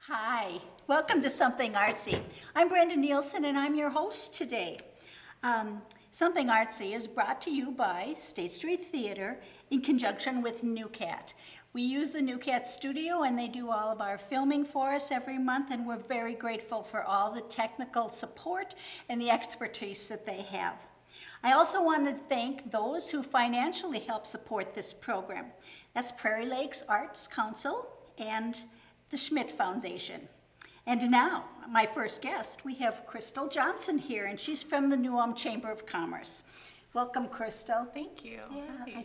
Hi, welcome to Something Artsy. I'm Brenda Nielsen and I'm your host today. Something Artsy is brought to you by State Street Theater in conjunction with New Cat. We use the New Cat studio and they do all of our filming for us every month, and we're very grateful for all the technical support and the expertise that they have. I also want to thank those who financially help support this program. That's Prairie Lakes Arts Council and the Schmidt Foundation. And now, my first guest, we have Crystal Johnson here, and she's from the New Ulm Chamber of Commerce. Welcome, Crystal. Thank you. Yeah.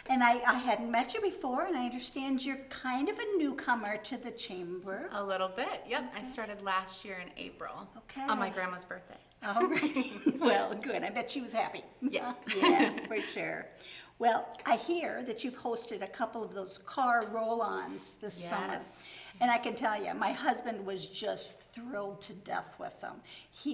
And I hadn't met you before, and I understand you're kind of a newcomer to the chamber. A little bit, yep. I started last year in April. Okay. On my grandma's birthday. All right. Well, good. I bet she was happy. Yeah. Yeah, for sure. Well, I hear that you've hosted a couple of those car roll-ons this summer. Yes. And I can tell you, my husband was just thrilled to death with them.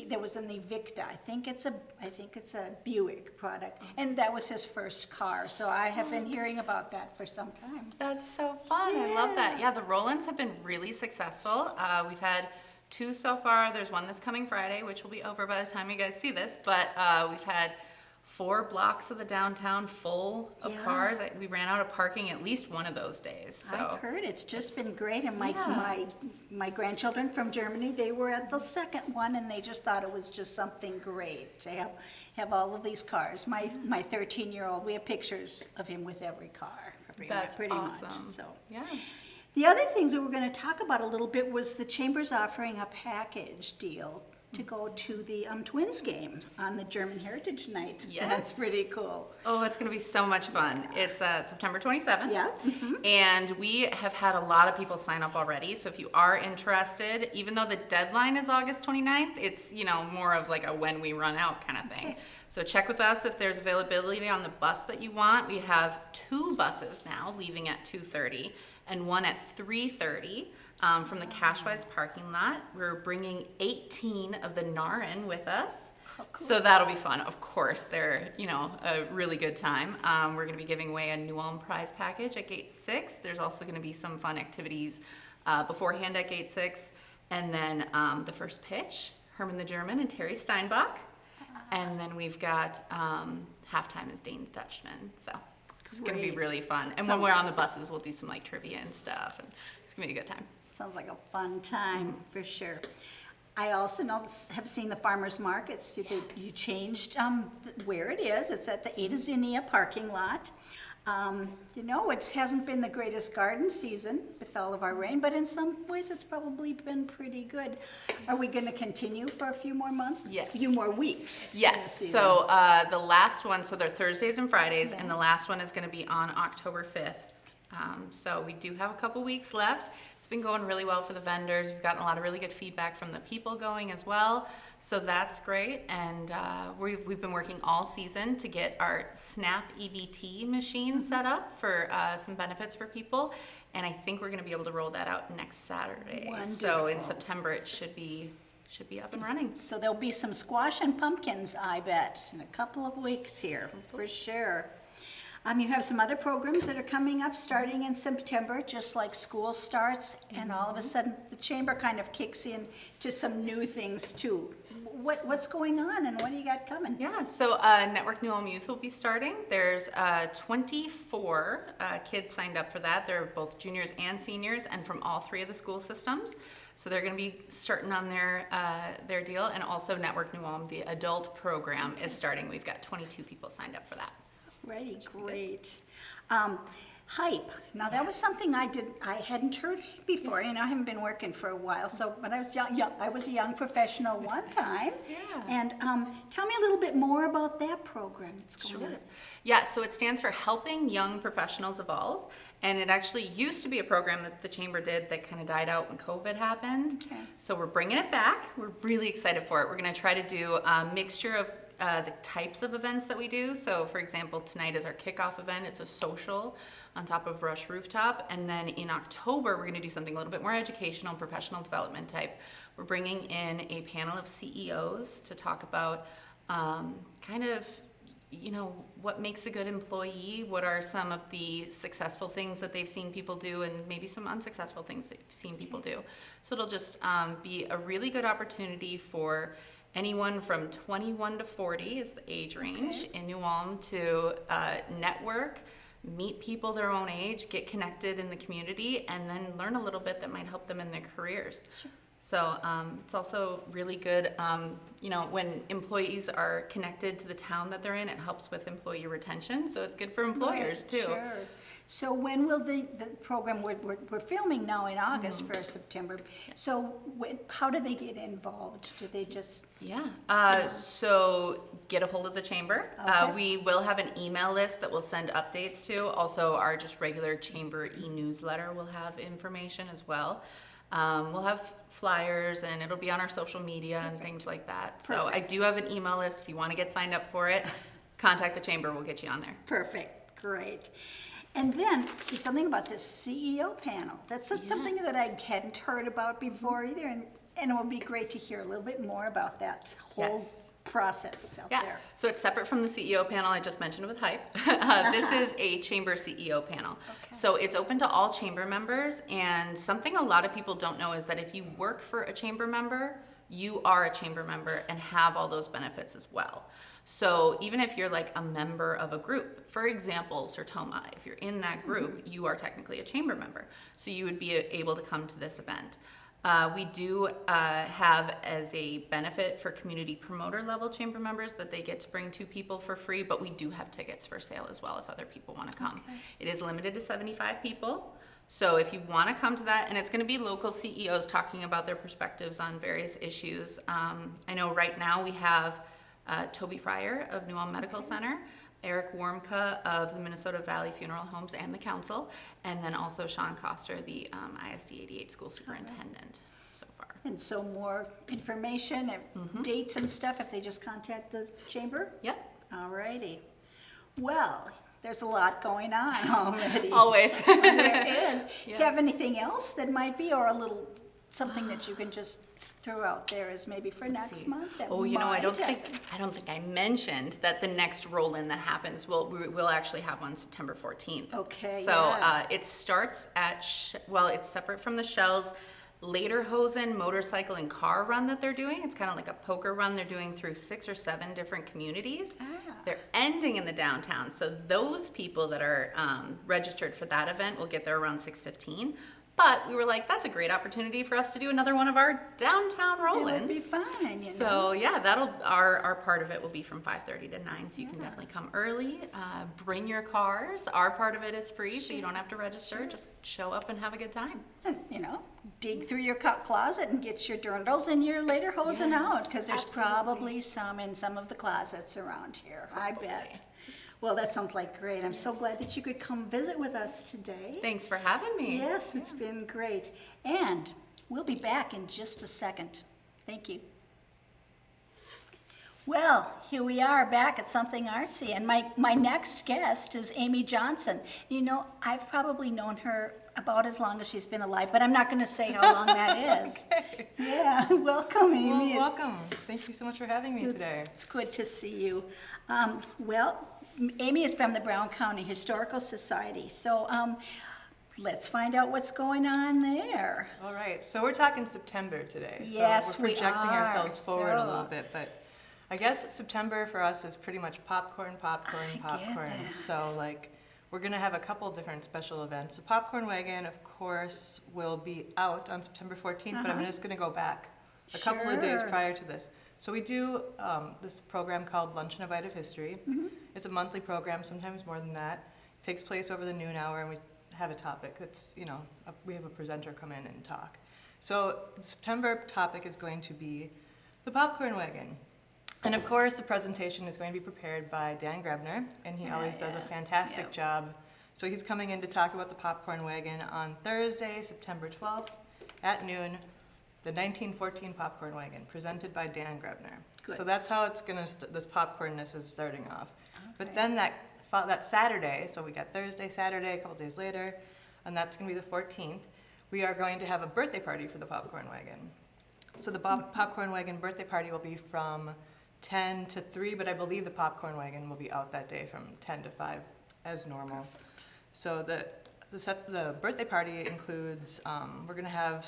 There was an Evicta, I think it's a Buick product, and that was his first car. So I have been hearing about that for some time. That's so fun. I love that. Yeah, the roll-ins have been really successful. We've had 2 so far. There's one this coming Friday, which will be over by the time you guys see this. But we've had 4 blocks of the downtown full of cars. We ran out of parking at least one of those days. So I've heard it's just been great, and my grandchildren from Germany, they were at the second one, and they just thought it was just something great to have all of these cars. My 13-year-old, we have pictures of him with every car, pretty awesome. much. So yeah. the other things we were going to talk about a little bit was the Chamber's offering a package deal to go to the Twins game on the German Heritage Night. Yes. That's pretty cool. Oh, it's going to be so much fun. It's September 27th. Yeah. And we have had a lot of people sign up already. So if you are interested, even though the deadline is August 29th, it's, more of like a when we run out kind of thing. Okay. So check with us if there's availability on the bus that you want. We have 2 buses now leaving at 2:30 and one at 3:30. From the Cashwise parking lot. We're bringing 18 of the Narin with us. Oh, cool. So that'll be fun. Of course, they're, a really good time. We're going to be giving away a New Ulm prize package at Gate 6. There's also going to be some fun activities beforehand at Gate 6. And then the first pitch, Herman the German and Terry Steinbach. And then we've got halftime is Dane the Dutchman. So it's going to be really fun. And when we're on the buses, we'll do some trivia and stuff. And it's going to be a good time. Sounds like a fun time, for sure. I also have seen the farmers markets. You changed where it is. It's at the Ada Zinnia parking lot. It hasn't been the greatest garden season with all of our rain, but in some ways it's probably been pretty good. Are we going to continue for a few more months? Yes. A few more weeks? Yes. So the last one, so they're Thursdays and Fridays, and the last one is going to be on October 5th. So we do have a couple weeks left. It's been going really well for the vendors. We've gotten a lot of really good feedback from the people going as well. So that's great. And we've been working all season to get our Snap EBT machine set up for some benefits for people. And I think we're going to be able to roll that out next Saturday. Wonderful. So in September it should be up and running. So there'll be some squash and pumpkins, I bet, in a couple of weeks here, for sure. You have some other programs that are coming up starting in September, just like school starts, and all of a sudden the chamber kind of kicks in to some new things too. What's going on and what do you got coming? Yeah, so Network New Ulm Youth will be starting. There's 24 kids signed up for that. They're both juniors and seniors and from all 3 of the school systems. So they're going to be starting on their deal. And also Network New Ulm, the adult program, is starting. We've got 22 people signed up for that. Right, great. Hype. Now that was something I hadn't heard before. I haven't been working for a while. So when I was young, I was a young professional one time. Yeah. And tell me a little bit more about that program that's going on. Yeah, so it stands for Helping Young Professionals Evolve. And it actually used to be a program that the chamber did that kind of died out when COVID happened. Okay. So we're bringing it back. We're really excited for it. We're going to try to do a mixture of the types of events that we do. So for example, tonight is our kickoff event. It's a social on top of Rush Rooftop. And then in October, we're going to do something a little bit more educational, professional development type. We're bringing in a panel of CEOs to talk about kind of what makes a good employee, what are some of the successful things that they've seen people do, and maybe some unsuccessful things they've seen people do. So it'll just be a really good opportunity for anyone from 21 to 40 is the age range in New Ulm to network, meet people their own age, get connected in the community, and then learn a little bit that might help them in their careers. Sure. So it's also really good, when employees are connected to the town that they're in, it helps with employee retention. So it's good for employers too. Sure. So when will the program, we're filming now in August for September. So how do they get involved? Do they just? Yeah, so get a hold of the chamber. Okay. We will have an email list that we'll send updates to. Also, our just regular chamber e-newsletter will have information as well. We'll have flyers and it'll be on our social media and things like that. So I do have an email list. If you want to get signed up for it, contact the chamber. We'll get you on there. Perfect, great. And then there's something about this CEO panel. That's something that I hadn't heard about before either, and it would be great to hear a little bit more about that whole process out there. So it's separate from the CEO panel I just mentioned with Hype. This is a chamber CEO panel. Okay. So it's open to all chamber members, and something a lot of people don't know is that if you work for a chamber member, you are a chamber member and have all those benefits as well. So even if you're like a member of a group, for example, Sertoma, if you're in that group, you are technically a chamber member. So you would be able to come to this event. We do have as a benefit for community promoter level chamber members that they get to bring 2 people for free, but we do have tickets for sale as well if other people want to come. Okay. It is limited to 75 people. So if you want to come to that, and it's going to be local CEOs talking about their perspectives on various issues. I know right now we have Toby Fryer of New Ulm Medical Center, Eric Warmka of the Minnesota Valley Funeral Homes and the Council, and then also Sean Koster, the ISD 88 school superintendent so far. And so more information, dates and stuff, if they just contact the chamber? Yep. All righty. Well, there's a lot going on already. Always. There is. Yeah. You have anything else that might be, or a little something that you can just throw out there as maybe for next month? That I don't might think I mentioned that the next roll-in that happens, we'll actually have one September 14th. Okay, So yeah. it starts at, it's separate from the Shell's Lederhosen motorcycle and car run that they're doing. It's kind of like a poker run they're doing through 6 or 7 different communities. They're ending in the downtown. So those people that are registered for that event will get there around 6:15. But we were like, that's a great opportunity for us to do another one of our downtown roll-ins. It would be fun, So yeah, our part of it will be from 5:30 to 9, so you can definitely come early. Bring your cars. Our part of it is free, so you don't have to register. Just show up and have a good time. And, dig through your closet and get your dirndls and your lederhosen out, because there's probably some in some of the closets around here, I bet. Well, that sounds like great. I'm so glad that you could come visit with us today. Thanks for having me. Yes, it's been great. And we'll be back in just a second. Thank you. Well, here we are back at Something Artsy, and my next guest is Amy Johnson. I've probably known her about as long as she's been alive, but I'm not going to say how long that is. Okay. Yeah, welcome, Amy. Well, welcome. Thank you so much for having me today. It's good to see you. Amy is from the Brown County Historical Society, so let's find out what's going on there. All right, so we're talking September today. Yes, so we're projecting we are. ourselves forward a So- little bit, but I guess September for us is pretty much popcorn. get that. So we're gonna have a couple different special events. The Popcorn Wagon, of course, will be out on September 14th, but I'm just gonna go back a couple of days Sure. prior to this. So we do this program called Lunch and a Bite of History. It's a monthly program, sometimes more than that. It takes place over the noon hour, and we have a topic. We have a presenter come in and talk. So the September topic is going to be the Popcorn Wagon. And of course, the presentation is going to be prepared by Dan Grebner, and he always does a fantastic job. So he's coming in to talk about the Popcorn Wagon on Thursday, September 12th at noon, the 1914 Popcorn Wagon, presented by Dan Grebner. Good. So that's how it's going to, this popcornness is starting off. But then that Saturday, so we got Thursday, Saturday, a couple days later, and that's going to be the 14th, we are going to have a birthday party for the Popcorn Wagon. So the Popcorn Wagon birthday party will be from 10 to 3, but I believe the popcorn wagon will be out that day from 10 to 5 as normal. So the birthday party includes, we're going to have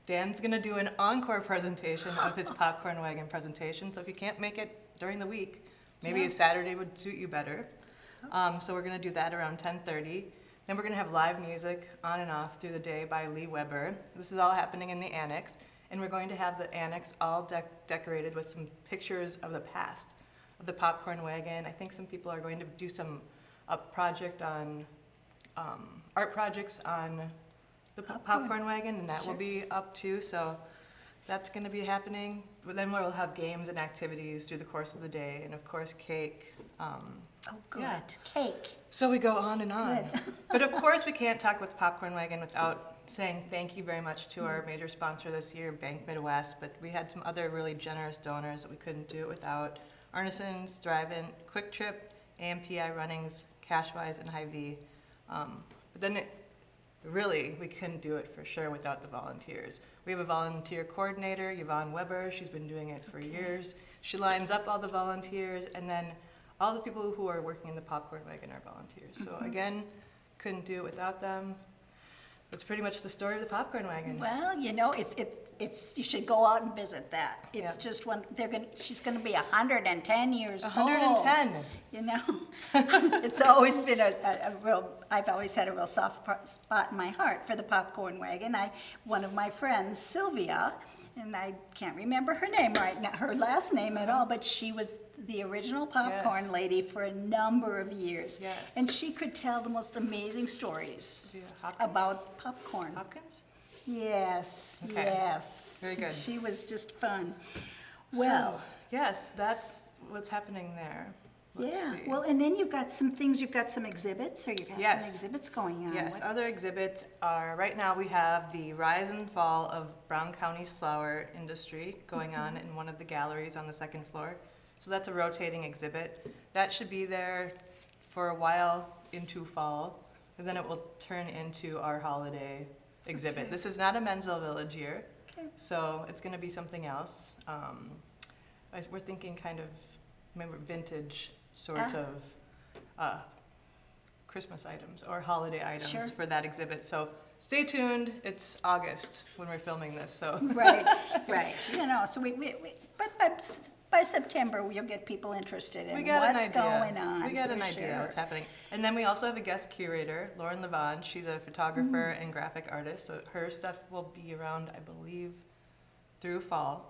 Dan's going to do an encore presentation of his popcorn wagon presentation. So if you can't make it during the week, maybe a Saturday would suit you better. So we're going to do that around 10:30. Then we're going to have live music on and off through the day by Lee Weber. This is all happening in the annex. And we're going to have the annex all decorated with some pictures of the past of the popcorn wagon. I think some people are going to do art projects on the popcorn wagon, and that will be up too. So that's going to be happening. But then we'll have games and activities through the course of the day, and of course cake. Oh, good. Yeah. Cake. So we go on and on. Good. But of course we can't talk with the popcorn wagon without saying thank you very much to our major sponsor this year, Bank Midwest. But we had some other really generous donors that we couldn't do it without. Arneson's, Drive-In, Quick Trip, AMPI Runnings, Cashwise, and Hy-Vee. But then we couldn't do it for sure without the volunteers. We have a volunteer coordinator, Yvonne Weber. She's been doing it for years. She lines up all the volunteers, and then all the people who are working in the popcorn wagon are volunteers. So again, couldn't do it without them. That's pretty much the story of the popcorn wagon. Well, you know, it's you should go out and visit that. It's just she's gonna be 110 years old. 110. You know, it's always been I've always had a real soft spot in my heart for the popcorn wagon. One of my friends, Sylvia, and I can't remember her name right now, her last name at all, but she was the original popcorn lady for a number of years. Yes. And she could tell the most amazing stories Hopkins? about popcorn. Hopkins? Yes, Okay. yes. Very good. She was just fun. Well, So, yes, that's what's happening there. Let's yeah. see. Well, and then you've got some exhibits, or you've got some Yes. exhibits going on. Yes, What- other exhibits are, right now we have the rise and fall of Brown County's flower industry going on in one of the galleries on the second floor. So that's a rotating exhibit. That should be there for a while into fall, and then it will turn into our holiday exhibit. Okay. This is not a Menzel Village year, Okay. so it's gonna be something else. We're thinking kind of, remember, vintage sort of Christmas items or holiday items Sure. for that exhibit. So stay tuned. It's August when we're filming this, so. Right, right. You know, so but by September, you'll get people interested in We got an what's idea. going on. We got an for idea sure. what's happening. And then we also have a guest curator, Lauren Levon. She's a photographer and graphic artist, so her stuff will be around, I believe, through fall.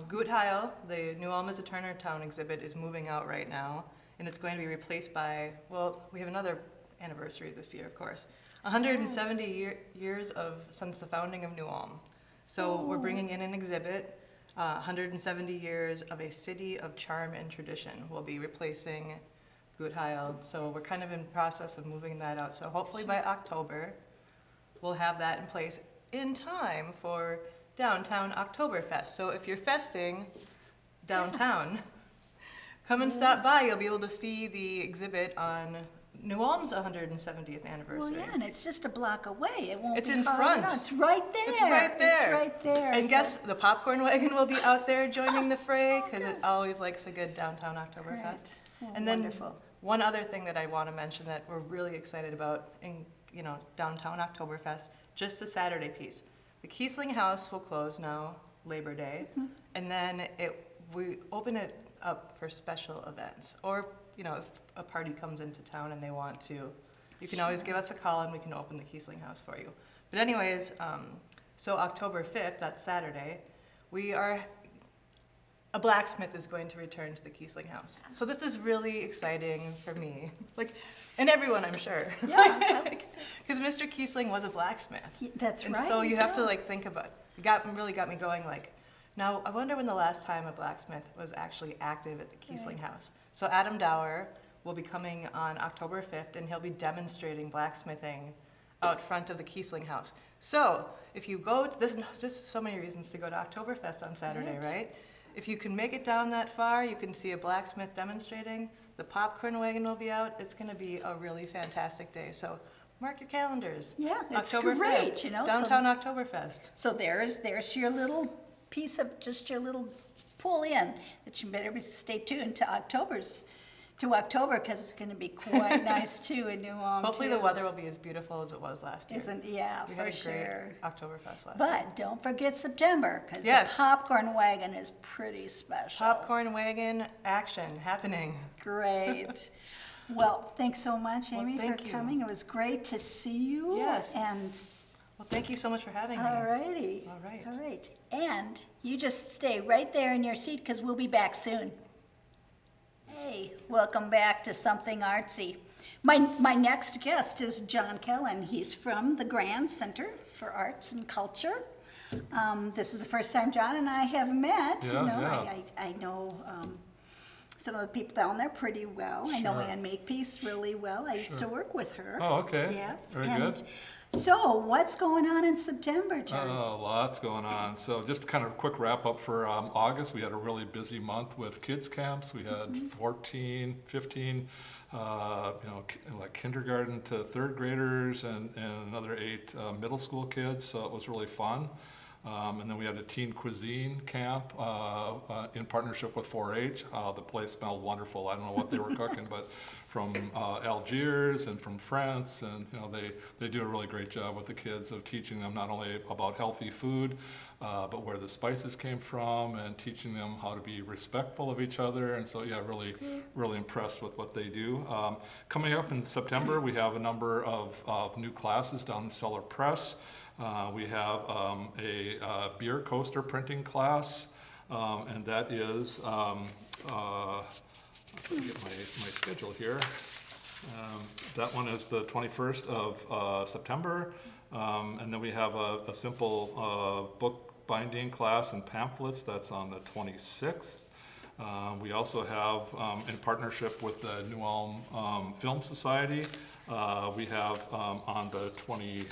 Gut Heil, the New Ulm is a Turner Town exhibit, is moving out right now, and it's going to be replaced by, well, we have another anniversary this year, of course. 170 years since the founding of New Ulm. So we're bringing in an exhibit. 170 years of a city of charm and tradition will be replacing Gut Heil. So we're kind of in process of moving that out. So hopefully by October, we'll have that in place in time for Downtown Oktoberfest. So if you're festing downtown, come and stop by. You'll be able to see the exhibit on New Ulm's 170th Well, anniversary. yeah, and it's just a block away. It won't It's be in hard front. at all. It's right there. It's right there. It's right there. And So- guess the popcorn wagon will be out there joining the fray because it yes. always likes a good downtown Oktoberfest. Correct. Oh, And then wonderful. one other thing that I want to mention that we're really excited about in downtown Oktoberfest, just a Saturday piece. The Kiesling House will close now, Labor Day, and then we open it up for special events. Or if a party comes into town and they want to, you can always give us a call and we can open the Kiesling House for you. But anyways, so October 5th, that's Saturday, a blacksmith is going to return to the Kiesling House. So this is really exciting for me, and everyone, I'm sure. Yeah. Because Mr. Kiesling was a blacksmith. That's And right. so you have to yeah. think about, really got me going now I wonder when the last time a blacksmith was actually active at the Kiesling House. So Adam Dower will be coming on October 5th and he'll be demonstrating blacksmithing out front of the Kiesling House. So if you go, there's just so many reasons to go to Oktoberfest on Saturday, right? If you can make it down that far, you can see a blacksmith demonstrating. The popcorn wagon will be out. It's going to be a really fantastic day. So mark your calendars. Yeah, it's October great, 5th, so- Downtown Oktoberfest. So there's your little piece of just your little pull in that you better stay tuned to October because it's going to be quite nice too in New Ulm. Hopefully too. the weather will be as beautiful as it was last year. Yeah, We for had a sure. great Oktoberfest last year. But don't forget September because Yes. the popcorn wagon is pretty special. Popcorn wagon action happening. Great. Well, thanks so much, Well, Amy, for thank you. coming. It was great to see you. Yes. And Well, thank you so much for having me. all righty. All right. All right. And you just stay right there in your seat because we'll be back soon. Hey, welcome back to Something Artsy. My next guest is John Kellen. He's from the Grand Center for Arts and Culture. This is the first time John and I have met. Yeah. I know some of the people down there pretty well. I know Sure. Ann Makepeace really well. I used to work with her. Oh, okay. Yeah. Very And good. so, what's going on in September, John? Lots going on. So just kind of a quick wrap up for August. We had a really busy month with kids camps. We had 14, 15, like kindergarten to third graders and another 8 middle school kids. So it was really fun. And then we had a teen cuisine camp in partnership with 4-H. The place smelled wonderful. I don't know what they were cooking, but from Algiers and from France, and they do a really great job with the kids of teaching them not only about healthy food, but where the spices came from, and teaching them how to be respectful of each other. And so, yeah, really impressed with what they do. Coming up in September, we have a number of new classes down in Cellar Press. We have a beer coaster printing class, and that is, let me get my schedule here. That one is the 21st of September, and then we have a simple book binding class and pamphlets that's on the 26th. We also have, in partnership with the New Ulm Film Society, we have on the 20.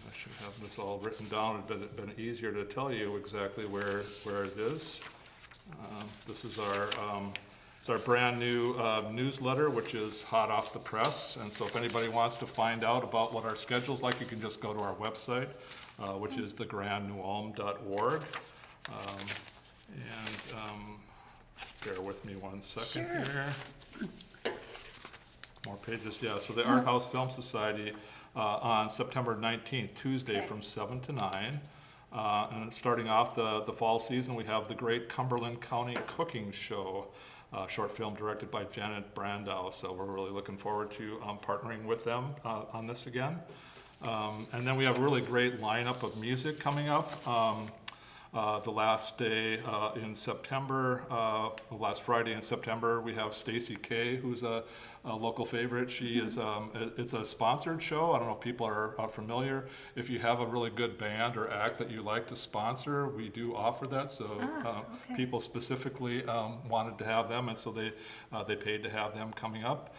I should have this all written down. It'd been easier to tell you exactly where it is. This is our brand new newsletter, which is hot off the press. And so if anybody wants to find out about what our schedule's like, you can just go to our website, which is thegrandnewulm.org. Bear with me one second Sure. here. More pages, yeah. So the Art House Film Society on September 19th, Tuesday, Okay. from 7 to 9. And starting off the fall season, we have the Great Cumberland County Cooking Show, short film directed by Janet Brandow. So we're really looking forward to partnering with them on this again. And then we have a really great lineup of music coming up. The last day in September, last Friday in September, we have Stacy Kay, who's a local favorite. She is, it's a sponsored show. I don't know if people are familiar. If you have a really good band or act that you like to sponsor, we do offer that. So okay. people specifically wanted to have them, and so they paid to have them coming up.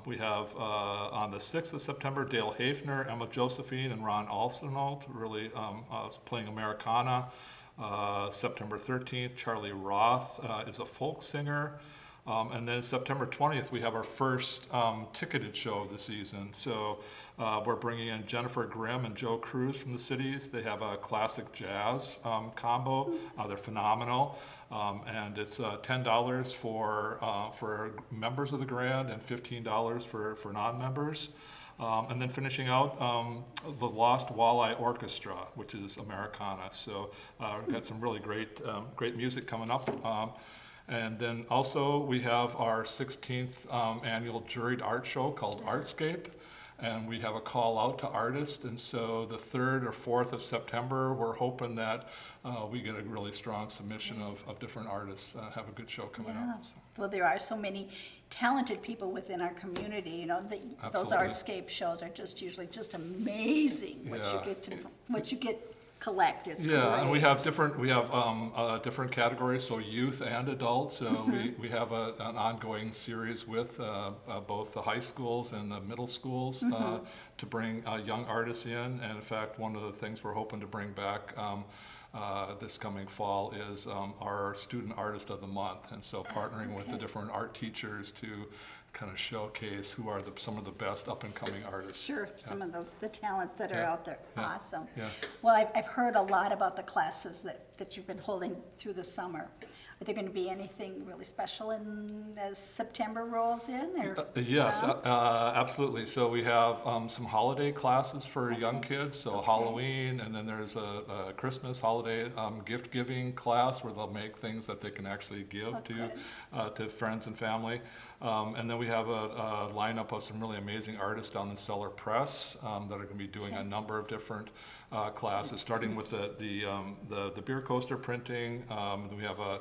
We have on the 6th of September, Dale Hafner, Emma Josephine, and Ron Alsenold really playing Americana. September 13th, Charlie Roth is a folk singer. And then September 20th, we have our first ticketed show of the season. So we're bringing in Jennifer Grimm and Joe Cruz from the cities. They have a classic jazz combo. They're phenomenal. And it's $10 for members of the Grand and $15 for non-members. And then finishing out the Lost Walleye Orchestra, which is Americana. So we've got some really great music coming up. And then also we have our 16th annual juried art show called Artscape. And we have a call out to artists. And so the 3rd or 4th of September, we're hoping that we get a really strong submission of different artists, have a good show coming Yeah. up. So. Well, there are so many talented people within our community. You know, those Absolutely. Artscape shows are usually just amazing. What you get collect is great. Yeah, and we have different categories, so youth and adult. So we have an ongoing series with both the high schools and the middle schools to bring young artists in. And in fact, one of the things we're hoping to bring back this coming fall is our Student Artist of the Month. And so partnering with the different art teachers to kind of showcase who are some of the best up-and-coming artists. Sure, some of the talents that are Yeah. out there. Yeah. Awesome. Yeah. Well, I've heard a lot about the classes that you've been holding through the summer. Are there going to be anything really special as September rolls in? Or Yes, some? absolutely. So we have some holiday classes for young Okay. kids, so Halloween, and then there's a Christmas holiday gift giving class where they'll make things that they can actually give to friends and family. And then we have a lineup of some really amazing artists down in Cellar Press that are going to be doing a number of different classes, starting with the beer coaster printing. Then we have a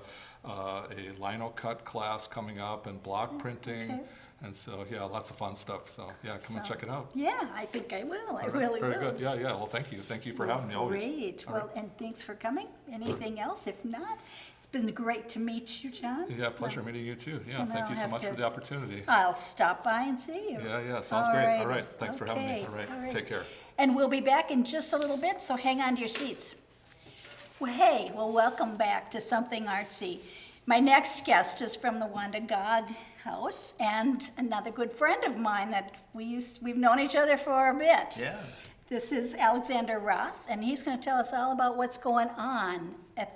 lino cut class coming up and block printing. okay. And so, yeah, lots of fun stuff. So, yeah, come and check it out. Yeah, I think I will. I All right, really very will. good. Yeah, yeah. Well, thank you. Thank you for having me always. Great. All Well, right. and thanks for coming. Anything else? If not, it's been great to meet you, John. Yeah, pleasure meeting you too. Yeah, And thank I'll you so have much for to- the opportunity. I'll stop by and see you. Yeah, yeah, sounds great. All Alrighty. right, thanks for having me. Okay, All right, all right. take care. And we'll be back in just a little bit, so hang on to your seats. Well, hey, well, welcome back to Something Artsy. My next guest is from the Wanda Gog House, and another good friend of mine that we've known each other for a bit. Yeah. This is Alexander Roth, and he's going to tell us all about what's going on at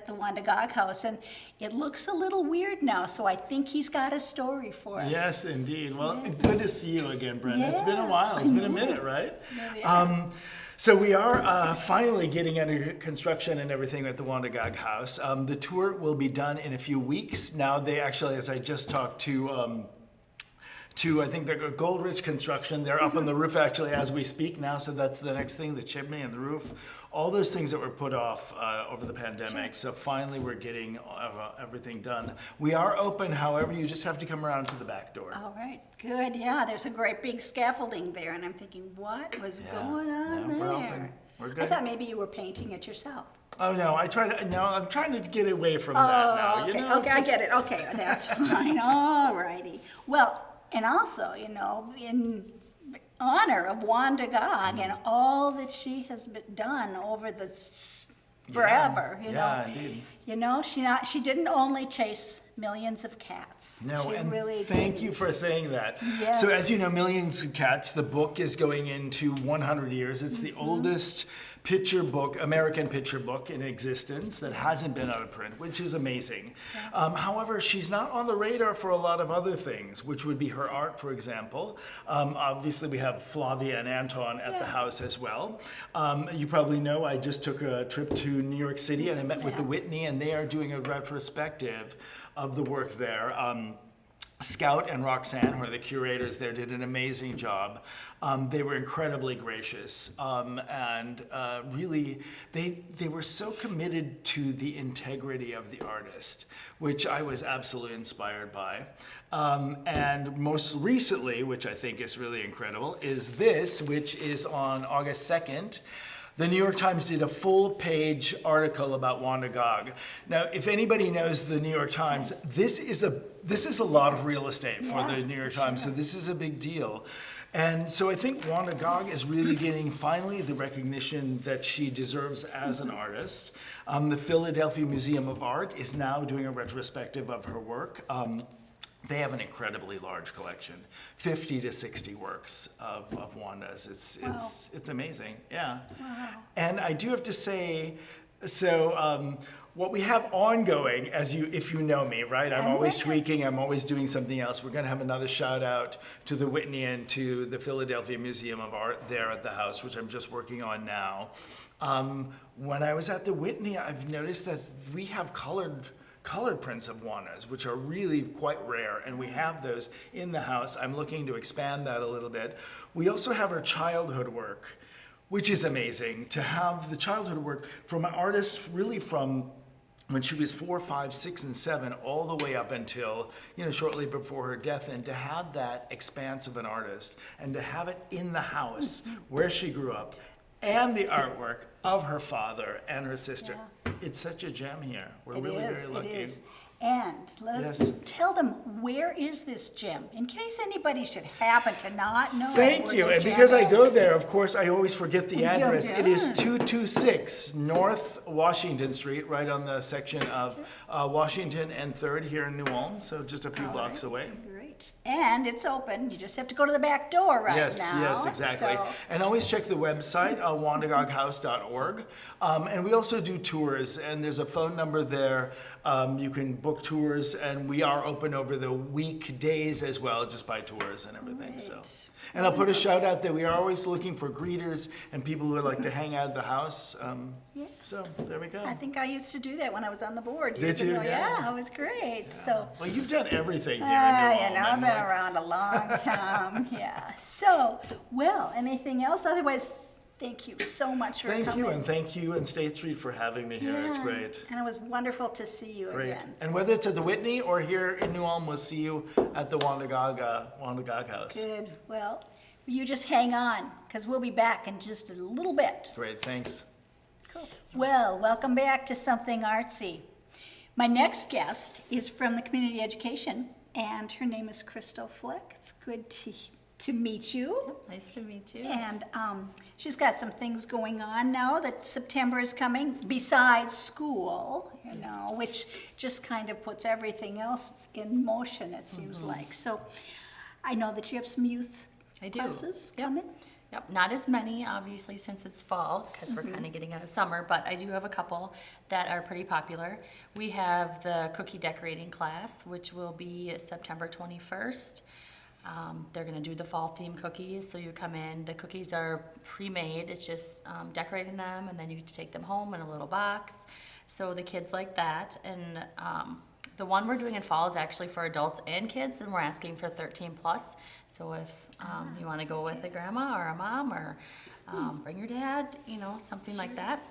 the Wanda Gog House. And it looks a little weird now, so I think he's got a story for us. Yes, indeed. Well, good to see you again, Brenda. It's been a while. It's been a minute, right? Yeah. So we are finally getting under construction and everything at the Wanda Gog House. The tour will be done in a few weeks. Now they actually, as I just talked to I think they're Goldrich Construction. They're up on the roof actually as we speak now, so that's the next thing, the chimney and the roof. All those things that were put off over the pandemic. So finally we're getting everything done. We are open, however, you just have to come around to the back door. All right, good. Yeah, there's a great big scaffolding there, and I'm thinking, what was going on No, there? we're open. We're I good. thought maybe you were painting it yourself. Oh no, I'm trying to get away from that now. okay, You know, okay, I get it. Okay, that's fine. All righty. Well, and also, in honor of Wanda Gog and all that she has done over the forever, yeah, indeed. You know, she didn't only chase millions of cats. No, she and really thank didn't. you for saying that. Yes. So as you know, Millions of Cats, the book is going into 100 years. It's Mm-hmm. the oldest picture book, American picture book in existence that hasn't been out of print, which is amazing. However, she's not on the radar for a lot of other things, which would be her art, for example. Obviously, we have Flavia and Anton at the Yeah. house as well. You probably know I just took a trip to New York City and I met with the Whitney, and they are doing a retrospective of the work there. Scout and Roxanne, who are the curators there, did an amazing job. They were incredibly gracious, and really, they were so committed to the integrity of the artist, which I was absolutely inspired by. And most recently, which I think is really incredible, is this, which is on August 2nd. The New York Times did a full-page article about Wanda Gog. Now, if anybody knows the New York Times, this is a lot of real estate for the New York Times, so this is a big deal. And so I think Wanda Gog is really getting finally the recognition that she deserves as an artist. The Philadelphia Museum of Art is now doing a retrospective of her work. They have an incredibly large collection, 50 to 60 works of Wanda's. It's amazing, yeah. Wow. And I do have to say, so what we have ongoing, if you know me, right? I'm always with it. tweaking, I'm always doing something else. We're gonna have another shout out to the Whitney and to the Philadelphia Museum of Art there at the house, which I'm just working on now. When I was at the Whitney, I've noticed that we have colored prints of Wanda's, which are really quite rare, and we have those in the house. I'm looking to expand that a little bit. We also have her childhood work, which is amazing to have the childhood work from an artist really from when she was 4, 5, 6, and 7, all the way up until, shortly before her death, and to have that expanse of an artist, and to have it in the house where she grew up, and the artwork of her father and her sister. Yeah. It's such a gem here. We're It really is, very lucky. it is. And let us Yes. tell them, where is this gem? In case anybody should happen to not know Thank where you. the And gem because I go is. there, of course, I always forget the You address. It is do. 226 North Washington Street, right on the section of Washington and 3rd here in New Ulm, so just a few blocks away. Great. Great. And it's open. You just have to go to the back door right Yes, now. yes, exactly. So, And always check the website, wandagoghouse.org. And we also do tours, and there's a phone number there. You can book tours, and we are open over the weekdays as well, just by tours and everything. So, Great. and I'll put a shout out that we are always looking for greeters and people who would like to hang out at the house. Yeah. So there we go. I think I used to do that when I was on the board Did years you? ago. Yeah. Yeah, it was great. So, Well, you've done everything here. in you New know, Ulm, I've and, been like, around a long time. Yeah. So, well, anything else? Otherwise, thank you so much for Thank coming. you, and thank you and State Street for having me here. It's Yeah. great. And it was wonderful to see you Great. again. And whether it's at the Whitney or here in New Ulm, we'll see you at the Wandagog House. Good. Well, you just hang on, because we'll be back in just a little bit. Great, thanks. Cool. Well, welcome back to Something Artsy. My next guest is from the community education, and her name is Crystal Fleck. It's good to meet you. Nice to meet you. And she's got some things going on now that September is coming, besides school, you know, which just kind of puts everything else in motion, it seems like. So I know that you have some youth I do. classes Yep. coming. Yep, not as many, obviously, since it's fall, because we're kind of getting out of summer, but I do have a couple that are pretty popular. We have the cookie decorating class, which will be September 21st. They're gonna do the fall theme cookies, so you come in, the cookies are pre-made, it's just decorating them, and then you get to take them home in a little box. So the kids like that, and the one we're doing in fall is actually for adults and kids, and we're asking for 13 plus. So if you wanna go with a grandma or a mom, or bring your dad, you know, something like that.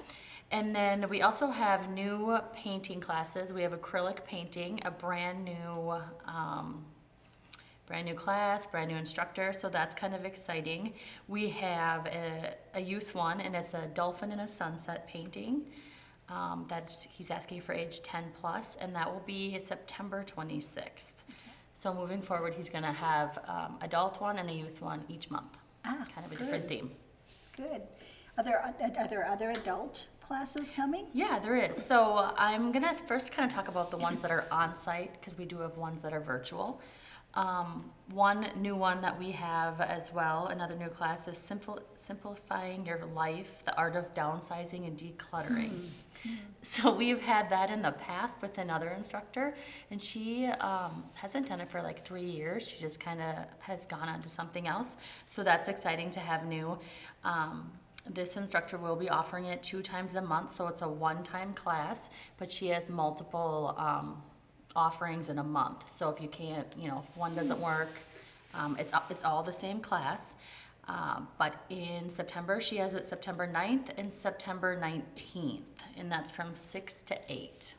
And then we also have new painting classes. We have acrylic painting, a brand new class, brand new instructor, so that's kind of exciting. We have a youth one, and it's a dolphin in a sunset painting. He's asking for age 10 plus, and that will be September 26th. So moving forward, he's gonna have adult one and a youth one each month. Kind of a different theme. Good. Are there other adult classes coming? Yeah, there is. So I'm gonna first kind of talk about the ones that are on site, because we do have ones that are virtual. One new one that we have as well, another new class, is simplifying your life, the art of downsizing and decluttering. So we've had that in the past with another instructor, and she hasn't done it for like 3 years. She just kind of has gone on to something else. So that's exciting to have new. This instructor will be offering it 2 times a month, so it's a one-time class, but she has multiple offerings in a month. So if you can't, you know, if one doesn't work, it's all the same class. But in September, she has it September 9th and September 19th, and that's from 6 to 8.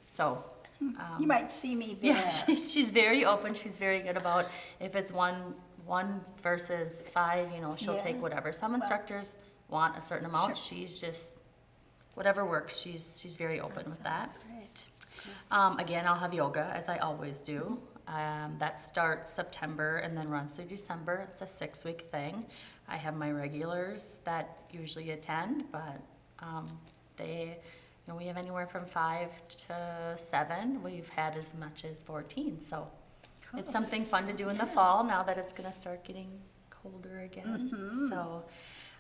So, You might see me there. yeah, she's very open. She's very good about if it's one versus 5, you know, she'll Yeah. take whatever. Some instructors want a certain amount. Sure. She's just, whatever works, she's very open with that. Great. Again, I'll have yoga, as I always do. That starts September and then runs through December. It's a 6-week thing. I have my regulars that usually attend, but they, you know, we have anywhere from 5 to 7. We've had as much as 14, so it's something fun to do in the fall now that it's gonna start getting colder again. So,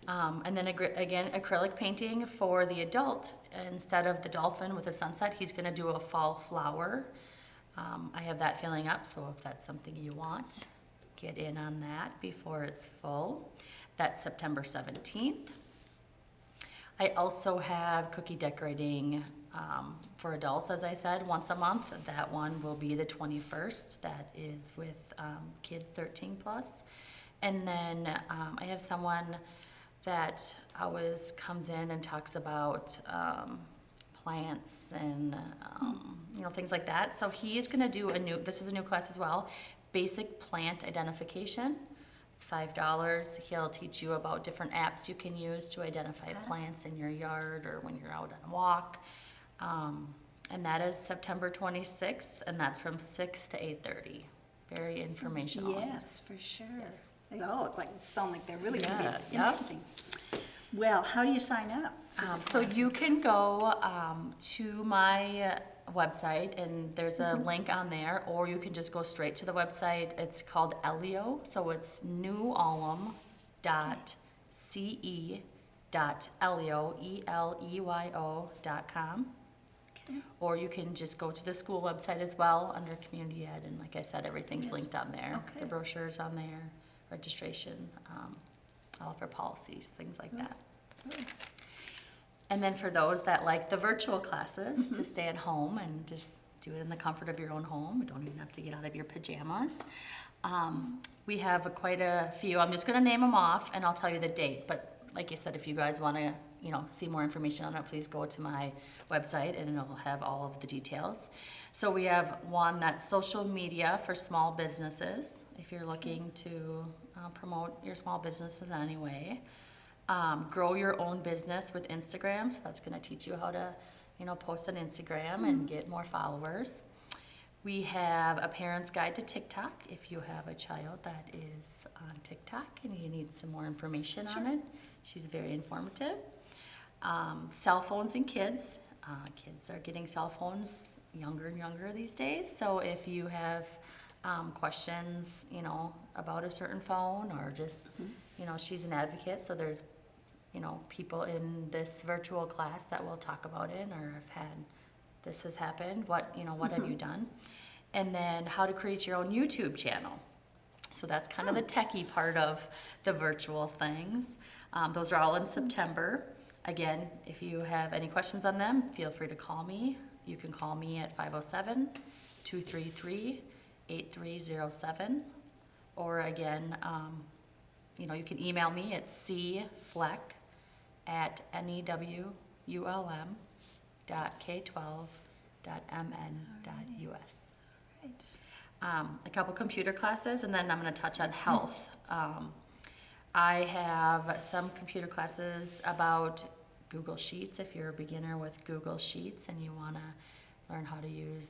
and then again, acrylic painting for the adult. Instead of the dolphin with a sunset, he's gonna do a fall flower. I have that filling up, so if that's something you want, get in on that before it's full. That's September 17th. I also have cookie decorating for adults, as I said, once a month. That one will be the 21st. That is with kids 13 plus. And then I have someone that always comes in and talks about plants and you know, things like that. So he's gonna do this is a new class as well, basic plant identification. It's $5. He'll teach you about different apps you can use to identify plants in your yard or when you're out on a walk. And that is September 26th, and that's from 6 to 8:30. Very informational. Yes, for sure. Yes. They all sound like they're really going to Yeah, be yep. interesting. Well, how do you sign up? So you can go to my website, and there's a link on there, or you can just go straight to the website. It's called Elio, so it's newalum.ce.elio, ELEYO.com. Okay. Or you can just go to the school website as well under community ed, and like I said, everything's Yes. linked on there. Okay. The brochure's on there, registration, all of our policies, things like that. And then for those that like the virtual classes, to stay at home and just do it in the comfort of your own home, you don't even have to get out of your pajamas. We have quite a few. I'm just gonna name them off and I'll tell you the date, but like you said, if you guys wanna, see more information on it, please go to my website and it'll have all of the details. So we have one that's social media for small businesses, if you're looking to promote your small business in any way. Grow your own business with Instagram, so that's gonna teach you how to, post on Instagram and get more followers. We have a parent's guide to TikTok, if you have a child that is on TikTok and you need some more information on it. She's very informative. Cell phones and kids. Kids are getting cell phones younger and younger these days, so if you have questions, about a certain phone or just, she's an advocate, so there's, people in this virtual class that will talk about it or have had, this has happened, what have you done? And then how to create your own YouTube channel. So that's kind of the techie part of the virtual things. Those are all in September. Again, if you have any questions on them, feel free to call me. You can call me at 507-233-8307. Or again, you can email me at cfleck@new.k12.mn.us. A couple computer classes, and then I'm going to touch on health. I have some computer classes about Google Sheets, if you're a beginner with Google Sheets and you want to learn how to use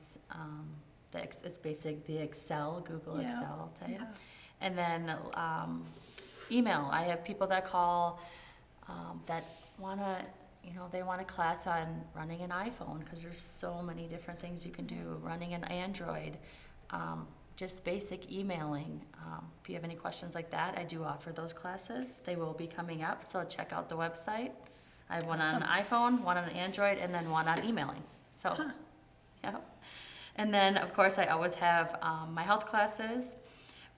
it's basic, the Excel, Google Yeah, Excel type. yeah. And then email. I have people that call that want to, they want a class on running an iPhone because there's so many different things you can do, running an Android, just basic emailing. If you have any questions like that, I do offer those classes. They will be coming up, so check out the website. I have one on iPhone, one on Android, and then one on emailing. So, yeah. And then, of course, I always have my health classes.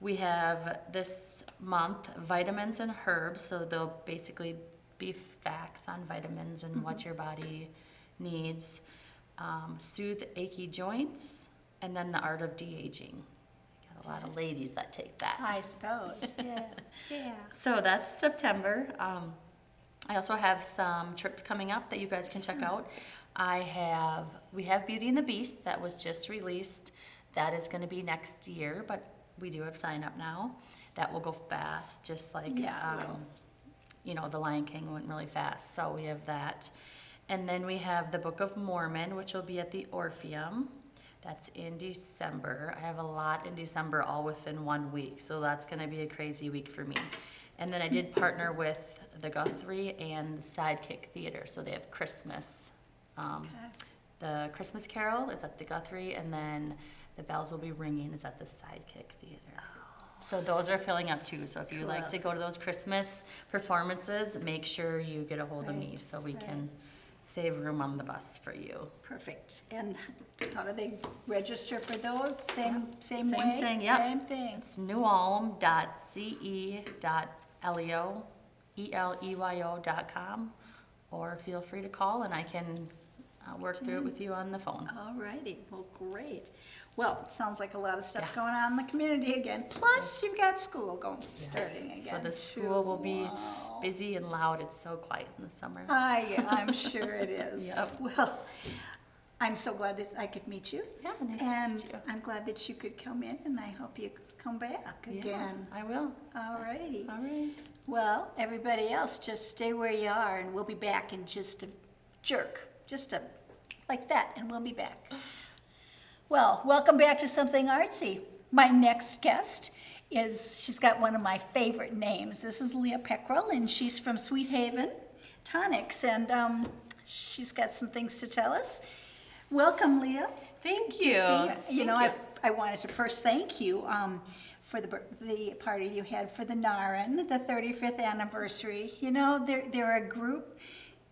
We have this month vitamins and herbs, so they'll basically be facts on vitamins and what your body needs. Soothe achy joints, and then the art of de-aging. Got a lot of ladies that take that. I suppose, yeah. So that's September. I also have some trips coming up that you guys can check out. We have Beauty and the Beast that was just released. That is going to be next year, but we do have sign up now. That will go fast, just like Yeah, it will. The Lion King went really fast. So we have that, and then we have the Book of Mormon, which will be at the Orpheum. That's in December. I have a lot in December, all within 1 week, so that's going to be a crazy week for me. And then I did partner with the Guthrie and Sidekick Theater, so they have Christmas. Okay. The Christmas Carol is at the Guthrie, and then the bells will be ringing is at the Sidekick Theater. So those are filling up too. So if you like to go to those Christmas performances, make sure you get a hold of me Right, so we right. can save room on the bus for you. Perfect. And how do they register for those? Same way? Same thing, yep. Same thing. It's newalum.ce.eleo, ELEYO.com, or feel free to call and I can work through it with you on the phone. All righty, well, great. Well, it sounds like a lot of stuff Yeah. going on in the community again. Plus, you've got school starting So again. the too. school will be Wow. busy and loud. It's so quiet in the summer. I'm sure it is. Yep. Well, I'm so glad that I could meet you. Yeah, nice to And meet you. I'm glad that you could come in, and I hope you come back Yeah, again. I will. All righty. All right. Well, everybody else, just stay where you are, and we'll be back in just a jerk, like that, and we'll be back. Well, welcome back to Something Artsy. My next guest she's got one of my favorite names. This is Leah Peckrell, and she's from Sweet Haven Tonics, and she's got some things to tell us. Welcome, Leah. Thank Good to you. see you. You know, I wanted to first thank you for the party you had for the NARN, the 35th anniversary. You know, they're a group.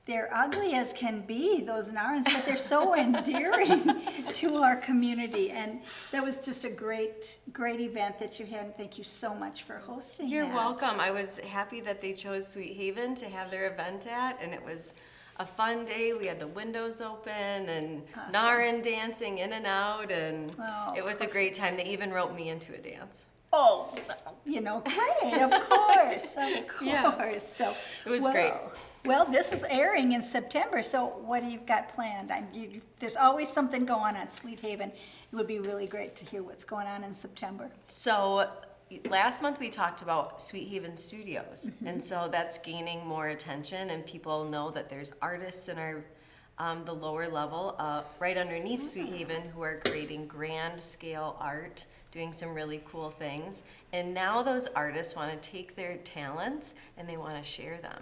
They're ugly as can be, those NARNs, but they're so endearing to our community. And that was just a great event that you had. And thank you so much for hosting You're that. welcome. I was happy that they chose Sweet Haven to have their event at, and it was a fun day. We had the windows open and Awesome. Narin dancing in and out, and Oh, it was a great time. They even wrote me into a dance. Oh, you know, great, of course, of Yeah. course. So It was great. Well, this is airing in September, so what do you've got planned? There's always something going on at Sweet Haven. It would be really great to hear what's going on in September. So last month we talked about Sweet Haven Studios, and so that's gaining more attention, and people know that there's artists in our the lower level, right underneath Sweet Haven, who are creating grand scale art, doing some really cool things. And now those artists want to take their talents and they want to share them.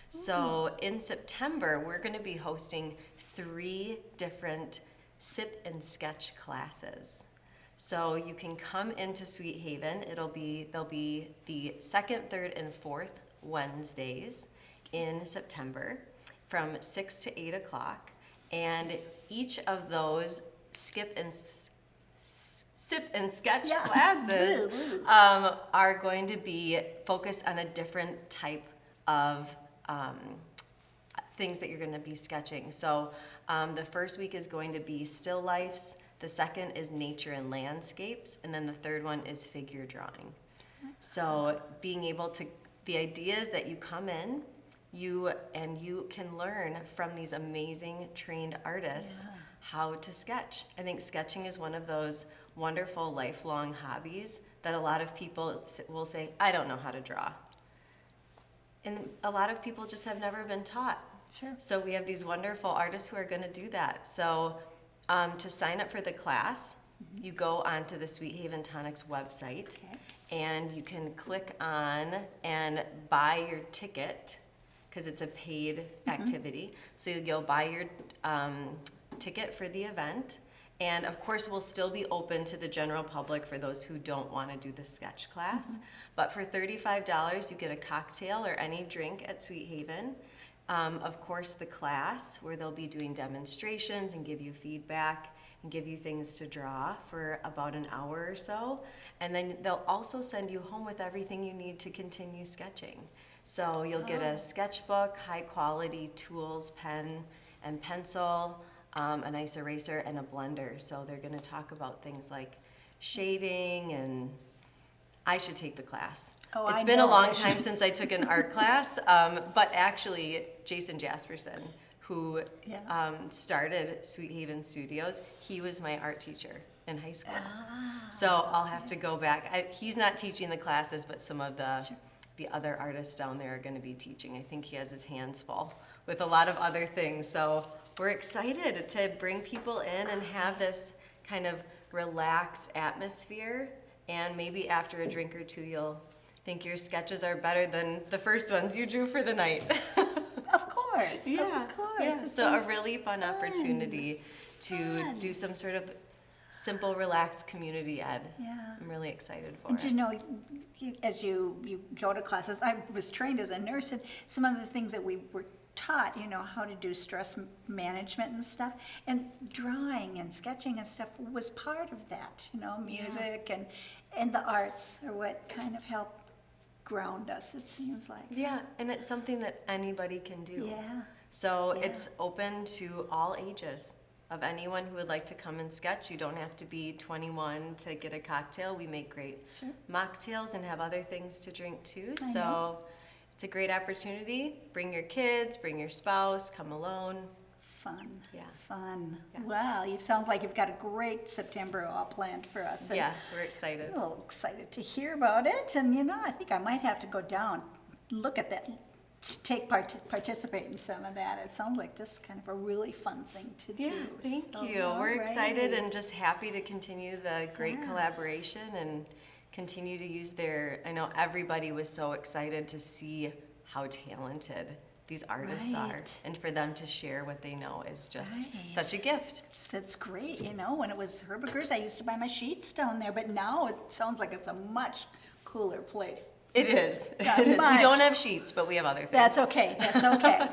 So in September, we're going to be hosting 3 different sip and sketch classes. So you can come into Sweet Haven. They'll be the 2nd, 3rd, and 4th Wednesdays in September from 6 to 8 o'clock. And each of those sip and sketch Yeah. classes are going to be focused on a different type of things that you're going to be sketching. So the first week is going to be still lifes, the second is nature and landscapes, and then the third one is figure drawing. So being able to, the idea is that you come in, you can learn from these amazing trained artists how to sketch. I think sketching is one of those wonderful lifelong hobbies that a lot of people will say, I don't know how to draw. And a lot of people just have never been taught. Sure. So we have these wonderful artists who are going to do that. So to sign up for the class, you go onto the Sweet Haven Tonics website, and you can click on and buy your ticket, because it's a paid activity. So you'll buy your ticket for the event. And of course, we'll still be open to the general public for those who don't want to do the sketch class. But for $35, you get a cocktail or any drink at Sweet Haven. Of course, the class, where they'll be doing demonstrations and give you feedback and give you things to draw for about an hour or so. And then they'll also send you home with everything you need to continue sketching. So you'll get a sketchbook, high quality tools, pen and pencil, a nice eraser, and a blender. So they're going to talk about things like shading, and I should take the class. Oh, It's I been a know. long time since I took an art class, but actually Jason Jasperson, who started Sweet Haven Studios, he was my art teacher in high school. So I'll have to go back. He's not teaching the classes, but some of the other artists down there are going to be teaching. I think he has his hands full with a lot of other things. So we're excited to bring people in and have this kind of relaxed atmosphere. And maybe after a drink or two, you'll think your sketches are better than the first ones you drew for the night. Of course, of course. Yeah. It So a sounds really fun opportunity to do some sort of simple, relaxed community ed. Yeah. I'm really excited for And it. you know, as you go to classes, I was trained as a nurse, and some of the things that we were taught, you know, how to do stress management and stuff, and drawing and sketching and stuff was part of that, you know, music and the arts are what kind of help ground us, it seems like. Yeah, and it's something that anybody can do. Yeah. So Yeah. it's open to all ages of anyone who would like to come and sketch. You don't have to be 21 to get a cocktail. We make great Sure. mocktails and have other things to drink too. I So know. it's a great opportunity. Bring your kids, bring your spouse, come alone. Fun. Yeah. Fun. Yeah. Wow, it sounds like you've got a great September all planned for us. And Yeah, we're excited. I'm a little excited to hear about it, and you know, I think I might have to go down, look at that, participate in some of that. It sounds like just kind of a really fun thing to do. Yeah, thank So, you. We're excited alrighty. and just happy to continue the great collaboration and continue to use I know everybody was so excited to see how talented these artists are. Right. And for them to share what they know is just Right. such a gift. That's great, you know, when it was Herberger's, I used to buy my sheets down there, but now it sounds like it's a much cooler place. It is. Yeah, It is. much. We don't have sheets, but we have other things. That's okay,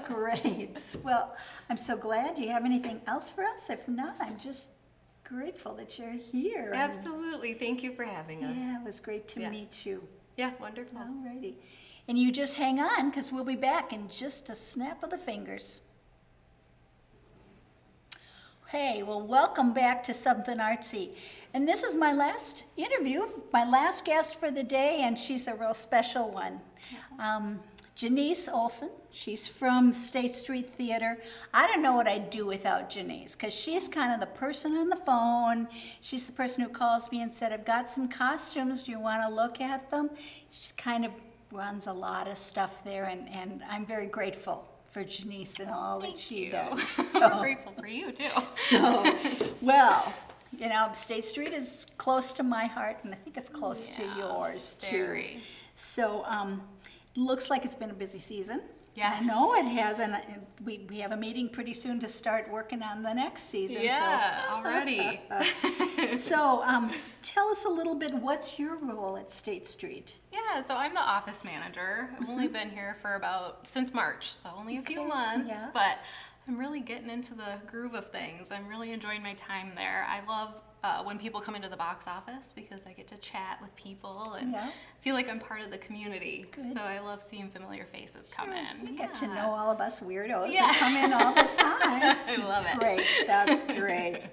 great. Well, I'm so glad. Do you have anything else for us? If not, I'm just grateful that you're here. and- Absolutely. Thank you for having us. Yeah, it was great to Yeah. meet you. Yeah, wonderful. Alrighty. And you just hang on, because we'll be back in just a snap of the fingers. Hey, well, welcome back to Something Artsy. And this is my last interview, my last guest for the day, and she's a real special one. Janice Olson, she's from State Street Theater. I don't know what I'd do without Janice, because she's kind of the person on the phone. She's the person who calls me and said, I've got some costumes, do you want to look at them? She kind of runs a lot of stuff there, and I'm very grateful for Janice and all that she does. I'm grateful for you too. So, well, you know, State Street is close to my heart, and I think it's close to Yeah, yours too. very. So, looks like it's been a busy season. Yes. I know it has, and we have a meeting pretty soon to start working on the next season. Yeah, already. So, tell us a little bit. What's your role at State Street? Yeah, so I'm the office manager. I've only been here for since March, so only a few Okay, months, yeah. but I'm really getting into the groove of things. I'm really enjoying my time there. I love when people come into the box office because I get to chat with people and Yeah. feel like I'm part of the community. Good. So I love seeing familiar faces come in. You get to Yeah. know all of us weirdos Yeah. that come in all the time. I love That's it. great. That's great.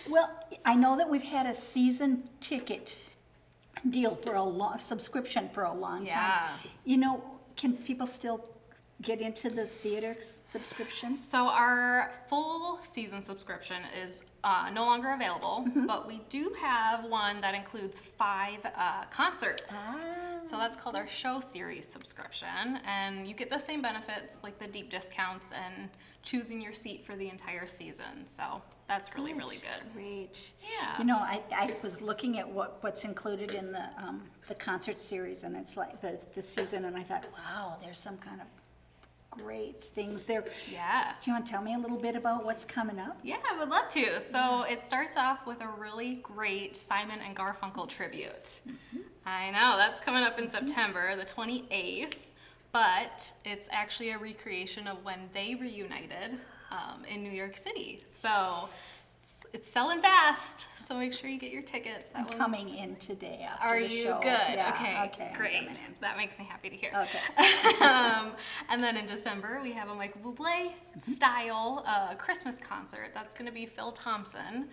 Well, I know that we've had a season ticket deal for subscription for a long time. Yeah. You know, can people still get into the theater subscription? So our full season subscription is no longer available, but we do have one that includes 5 concerts. So that's called our show series subscription, and you get the same benefits like the deep discounts and choosing your seat for the entire season. So that's really, really good. Great. Yeah. You know, I was looking at what's included in the concert series, and it's like the season, and I thought, wow, there's some kind of great things there. Yeah. Do you want to tell me a little bit about what's coming up? Yeah, I would love to. So it starts off with a really great Simon and Garfunkel tribute. I know, that's coming up in September, the 28th, but it's actually a recreation of when they reunited in New York City. So it's selling fast, so make sure you get your tickets. That I'm one's- coming in today after Are the you show. good? Yeah, okay, I'm great. coming in. That makes me happy to hear. Okay. And then in December, we have a Michael Bublé style Christmas concert. That's going to be Phil Thompson.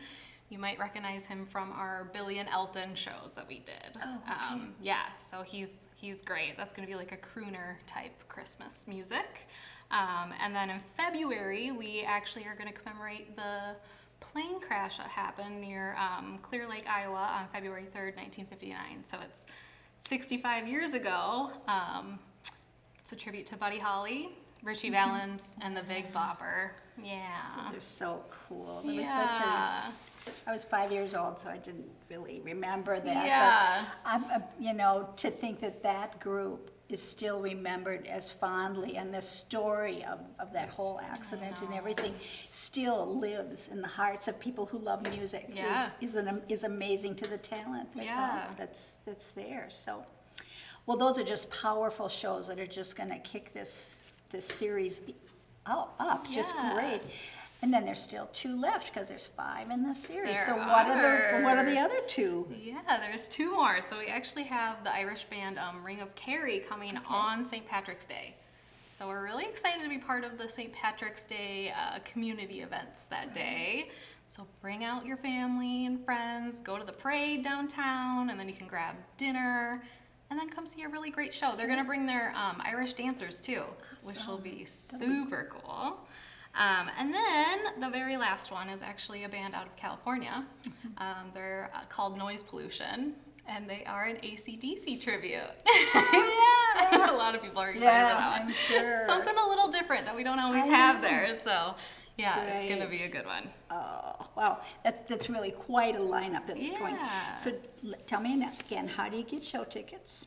You might recognize him from our Billy and Elton shows that we did. Oh, okay. Yeah, so he's great. That's going to be like a crooner type Christmas music. And then in February, we actually are going to commemorate the plane crash that happened near Clear Lake, Iowa on February 3rd, 1959. So it's 65 years ago. It's a tribute to Buddy Holly, Richie Valens, and the Big Bopper. Yeah. Those are so cool. It was such a, I was 5 years old, so I didn't really remember that. Yeah. But you know, to think that that group is still remembered as fondly, and the story of that whole accident and everything still lives in the hearts of people who love music. Yeah. is amazing to the talent Yeah. that's there. So, well, those are just powerful shows that are just going to kick this series up just Yeah. great. And then there's still 2 left because there's 5 in the series. There So what are the are. other 2? Yeah, there's 2 more. So we actually have the Irish band Ring of Kerry coming on St. Patrick's Day. So we're really excited to be part of the St. Patrick's Day community events that day. So bring out your family and friends, go to the parade downtown, and then you can grab dinner, and then come see a really great show. They're going to bring their Irish dancers too, which will be super cool. And then the very last one is actually a band out of California. They're called Noise Pollution, and they are an AC/DC tribute. A lot of people are excited about that one. I'm sure. Something a little different that we don't always have there. So Yeah, it's gonna be a Great. good one. Oh, wow, that's really quite a lineup that's going. Yeah. So tell me again, how do you get show tickets?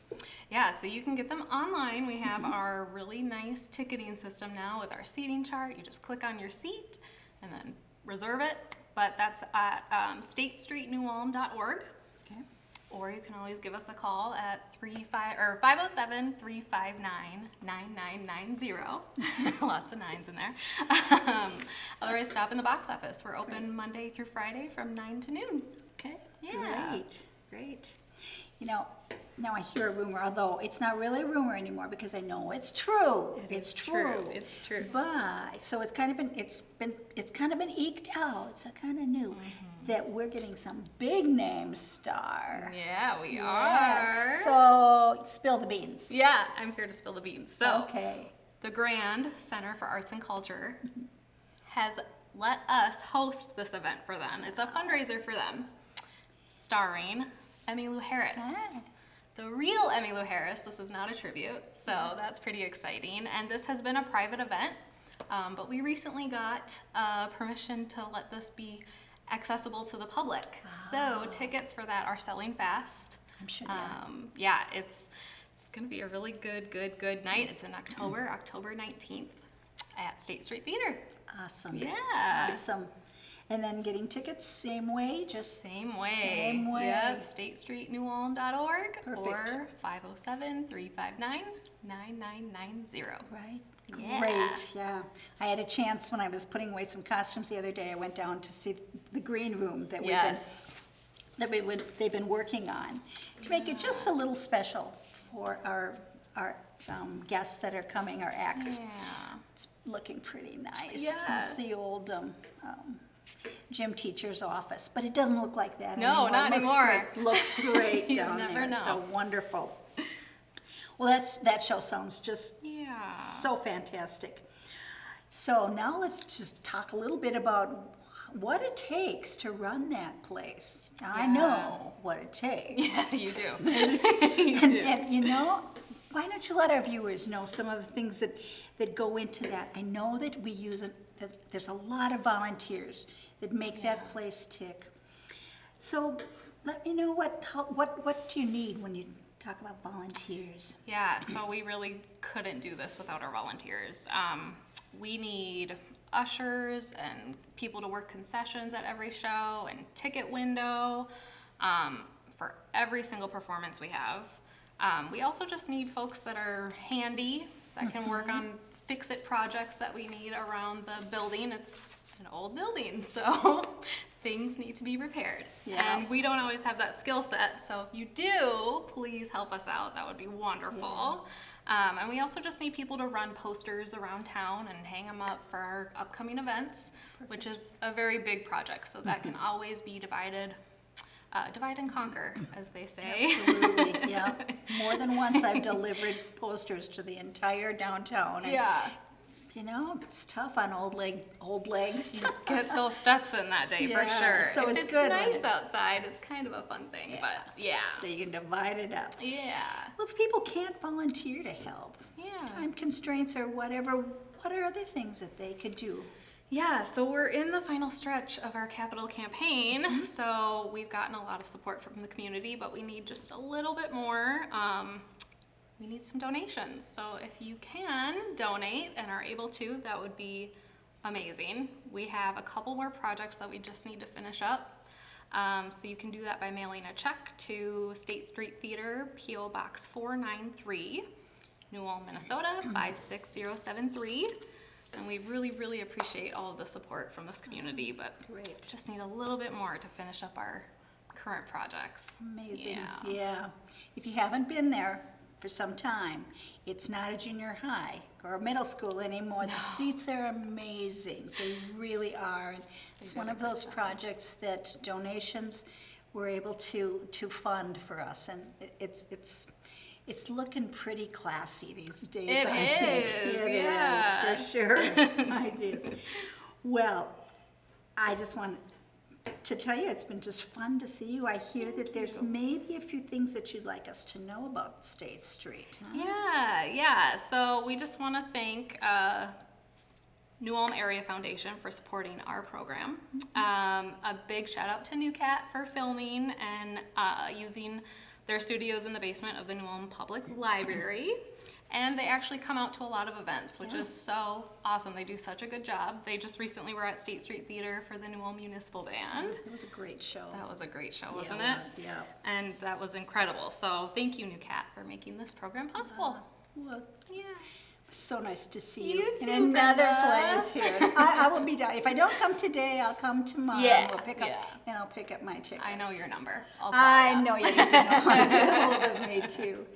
Yeah, so you can get them online. We have our really nice ticketing system now with our seating chart. You just click on your seat and then reserve it. But that's at statestreetnewulm.org. Okay. Or you can always give us a call at 507-359-9990. Lots of nines in there. Otherwise, stop in the box office. We're open Monday through Friday from 9 to noon. Okay. Yeah. Great. You know, now I hear a rumor, although it's not really a rumor anymore because I know it's true. It's true. It's true. But so it's kind of been eked out. So kind of new that we're getting some big name star. Yeah, we Yeah. are. So spill the beans. Yeah, I'm here to spill the beans. So, Okay. the Grand Center for Arts and Culture has let us host this event for them. It's a fundraiser for them, starring Emmylou Harris. Ah. The real Emmylou Harris. This is not a tribute, so that's pretty exciting. And this has been a private event, but we recently got permission to let this be accessible to the public. So tickets for that are selling fast. I'm sure they are. Yeah, it's going to be a really good night. It's in October 19th at State Street Theater. Awesome. Yeah. Awesome. And then getting tickets, same way, just Same way. Same way. Yep, statestreetnewulm.org or Perfect. 507-359-9990. right. Yeah. Great. Yeah. I had a chance when I was putting away some costumes the other day. I went down to see the green room that Yes. they've been working on to make it just a little special for our guests that are coming, our act. Yeah. It's looking pretty nice. Yeah. It's the old gym teacher's office, but it doesn't look like that No, anymore. not Looks anymore. Great. Looks great You down never there. know. So wonderful. Well, that show sounds just Yeah. so fantastic. So now let's just talk a little bit about what it takes to run that place. I Yeah. know what it takes. Yeah, you do. And you know, why don't you let our viewers know some of the things that go into that? I know that that there's a lot of volunteers that make that place tick. So let me know what do you need when you talk about volunteers? Yeah, so we really couldn't do this without our volunteers. We need ushers and people to work concessions at every show and ticket window for every single performance we have. We also just need folks that are handy, that can work on fix-it projects that we need around the building. It's an old building, so things need to be repaired. Yeah. And we don't always have that skill set, so if you do, please help us out. That would be wonderful. And we also just need people to run posters around town and hang them up for our upcoming events, which is a very big project, so that can always be divide and conquer, as they say. Absolutely, yeah. More than once I've delivered posters to the entire downtown. And, Yeah. you know, it's tough on old legs. Get those steps in that day for Yeah, sure. so If it's it's good when nice it- outside, it's kind of a fun thing, but yeah. So you can divide it up. Yeah. Well, if people can't volunteer to help, Yeah. time constraints or whatever, what are other things that they could do? Yeah, so we're in the final stretch of our capital campaign. So we've gotten a lot of support from the community, but we need just a little bit more. We need some donations. So if you can donate and are able to, that would be amazing. We have a couple more projects that we just need to finish up. So you can do that by mailing a check to State Street Theater, P.O. Box 493, New Ulm, Minnesota, 56073. And we really, really appreciate all of the support from this community, but Great. just need a little bit more to finish up our current projects. Amazing. Yeah. Yeah. If you haven't been there for some time, it's not a junior high or a middle school anymore. The seats are amazing. They really are. And it's one of those projects that donations were able to fund for us, and it's looking pretty classy these days. It I think. is, It yeah. is, for sure. It is. Well, I just want to tell you, it's been just fun to see you. I hear that there's maybe a few things that you'd like us to know about State Street. Huh? Yeah. So we just want to thank New Ulm Area Foundation for supporting our program. A big shout out to NewCat for filming and using their studios in the basement of the New Ulm Public Library. And they actually come out to a lot of events, which is so awesome. They do such a good job. They just recently were at State Street Theater for the New Ulm Municipal Band. It was a great show. That was a great show, Yeah, wasn't it it? was, yeah. And that was incredible. So thank you, NewCat, for making this program possible. Well, Yeah. so nice to see You you too, in another Brenda. place here. I will be down. If I don't come today, I'll come tomorrow. Yeah, We'll pick up, yeah. and I'll pick up my tickets. I know your number. I'll call I ya. know you can know how to get a hold of me too.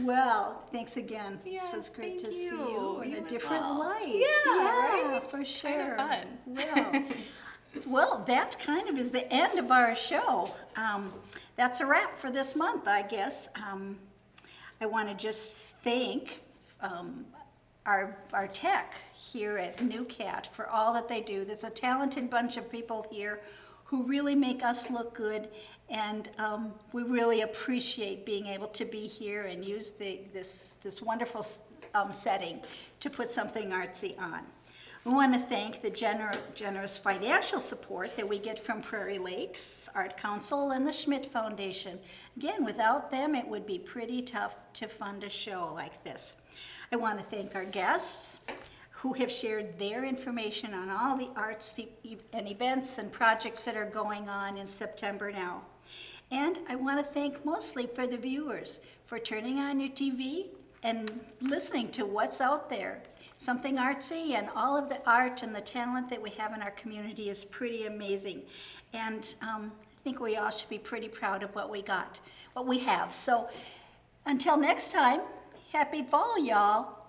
Well, thanks again. Yes, This was great thank to see you. you in You a as different well. light. Yeah, right? for It's sure. kind of fun. Well, that kind of is the end of our show. That's a wrap for this month, I guess. I want to just thank our tech here at NewCat for all that they do. There's a talented bunch of people here who really make us look good, and we really appreciate being able to be here and use this wonderful setting to put something artsy on. We want to thank the generous financial support that we get from Prairie Lakes Art Council and the Schmidt Foundation. Again, without them, it would be pretty tough to fund a show like this. I want to thank our guests who have shared their information on all the arts and events and projects that are going on in September now. And I want to thank mostly for the viewers for turning on your TV and listening to what's out there. Something Artsy, and all of the art and the talent that we have in our community is pretty amazing. And I think we all should be pretty proud of what we have. So until next time, happy fall, y'all.